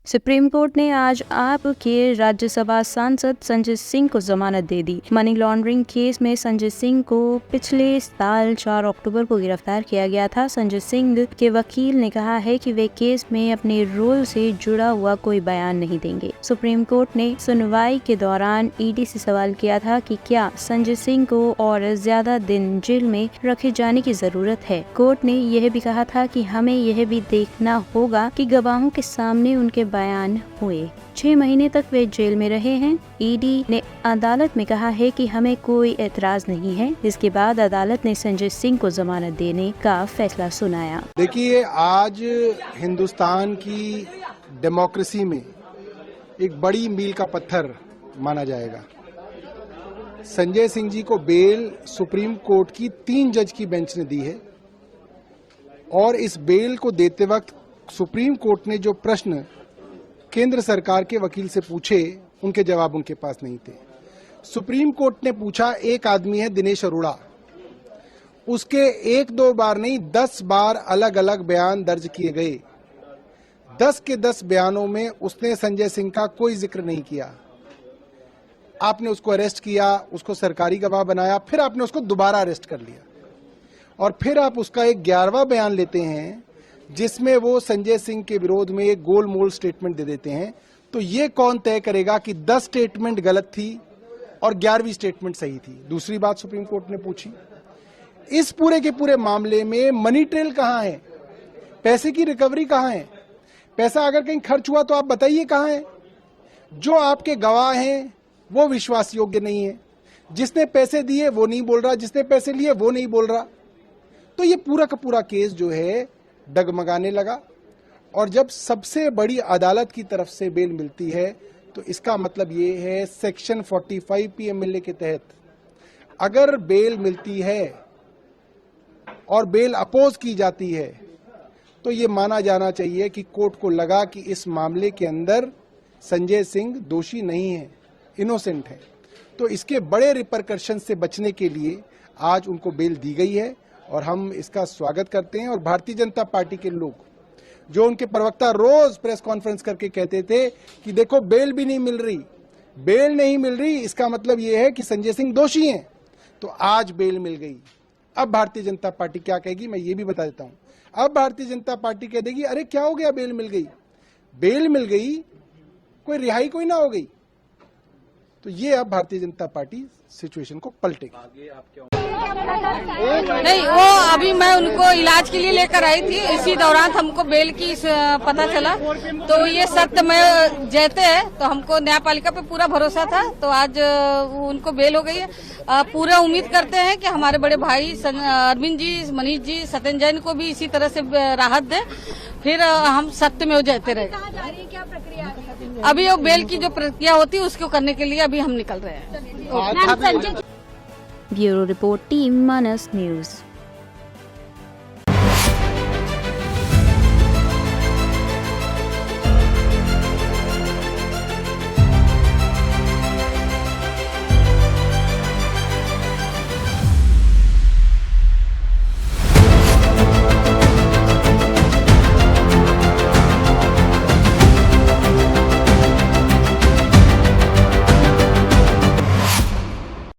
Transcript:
Supreme court ने आज आप के राज्यसभा सांसद संजय सिंह को जमानत दे दी। मनी लॉन्ड्रिंग केस में संजय सिंह को पिछले साल 4 अक्टूबर को गिरफ्तार किया गया था। संजय सिंह के वकील ने कहा है कि वे केस में अपने रोल से जुड़ा हुआ कोई बयान नहीं देंगे। सुप्रीम कोर्ट ने सुनवाई के दौरान ईडी से सवाल किया था कि क्या संजय सिंह को और ज्यादा दिन जेल में रखे जाने की जरूरत है। कोर्ट ने यह भी कहा था कि हमें यह भी देखना होगा कि गवाहों के सामने उनके बयान हुए। 6 महीने तक वे जेल में रहे हैं। ईडी ने अदालत में कहा है कि हमें कोई एतराज नहीं है। इसके बाद अदालत ने संजय सिंह को जमानत देने का फैसला सुनाया। देखिए, आज हिंदुस्तान की डेमोक्रेसी में एक बड़ी मील का पत्थर माना जाएगा। संजय सिंह जी को बेल सुप्रीम कोर्ट की 3 जज की बेंच ने दी है और इस बेल को देते वक्त सुप्रीम कोर्ट ने जो प्रश्न केंद्र सरकार के वकील से पूछे, उनके जवाब उनके पास नहीं थे। सुप्रीम कोर्ट ने पूछा, एक आदमी है दिनेश अरोड़ा, उसके 1-2 बार नहीं 10 बार अलग अलग बयान दर्ज किए गए। 10 के 10 बयानों में उसने संजय सिंह का कोई जिक्र नहीं किया। आपने उसको अरेस्ट किया, उसको सरकारी गवाह बनाया, फिर आपने उसको दोबारा अरेस्ट कर लिया और फिर आप उसका एक 11वां बयान लेते हैं जिसमें वो संजय सिंह के विरोध में एक गोलमोल स्टेटमेंट दे देते हैं। तो ये कौन तय करेगा कि 10 स्टेटमेंट गलत थी और 11वीं स्टेटमेंट सही थी। दूसरी बात सुप्रीम कोर्ट ने पूछी, इस पूरे के पूरे मामले में मनी ट्रेल कहां है, पैसे की रिकवरी कहां है, पैसा अगर कहीं खर्च हुआ तो आप बताइए कहां है। जो आपके गवाह हैं वो विश्वास योग्य नहीं है, जिसने पैसे दिए वो नहीं बोल रहा, जिसने पैसे लिए वो नहीं बोल रहा। तो ये पूरा का पूरा केस जो है डगमगाने लगा और जब सबसे बड़ी अदालत की तरफ से बेल मिलती है तो इसका मतलब ये है सेक्शन 45 PMLA के तहत अगर बेल मिलती है और बेल अपोज की जाती है तो ये माना जाना चाहिए कि कोर्ट को लगा कि इस मामले के अंदर संजय सिंह दोषी नहीं है, इनोसेंट है। तो इसके बड़े रिपरकशन से बचने के लिए आज उनको बेल दी गई है और हम इसका स्वागत करते हैं। और भारतीय जनता पार्टी के लोग, जो उनके प्रवक्ता रोज प्रेस कॉन्फ्रेंस करके कहते थे कि देखो बेल भी नहीं मिल रही, बेल नहीं मिल रही, इसका मतलब ये है कि संजय सिंह दोषी हैं, तो आज बेल मिल गई। अब भारतीय जनता पार्टी क्या कहेगी मैं ये भी बता देता हूं। अब भारतीय जनता पार्टी कह देगी अरे क्या हो गया, बेल मिल गई, बेल मिल गई, कोई रिहाई कोई ना हो गई। तो ये अब भारतीय जनता पार्टी सिचुएशन को पलटेगी। नहीं, वो अभी मैं उनको इलाज के लिए लेकर आई थी, इसी दौरान हमको बेल की पता चला। तो ये सत्यमेव जयते है, तो हमको न्यायपालिका पे पूरा भरोसा था, तो आज उनको बेल हो गई है। पूरा उम्मीद करते हैं कि हमारे बड़े भाई अरविंद जी, मनीष जी, सत्येंद्र जैन को भी इसी तरह से राहत दे, फिर हम सत्यमेव जयते रहे। अभी वो बेल की जो प्रक्रिया होती है उसको करने के लिए अभी हम निकल रहे हैं। ब्यूरो रिपोर्ट, टीम मानस न्यूज।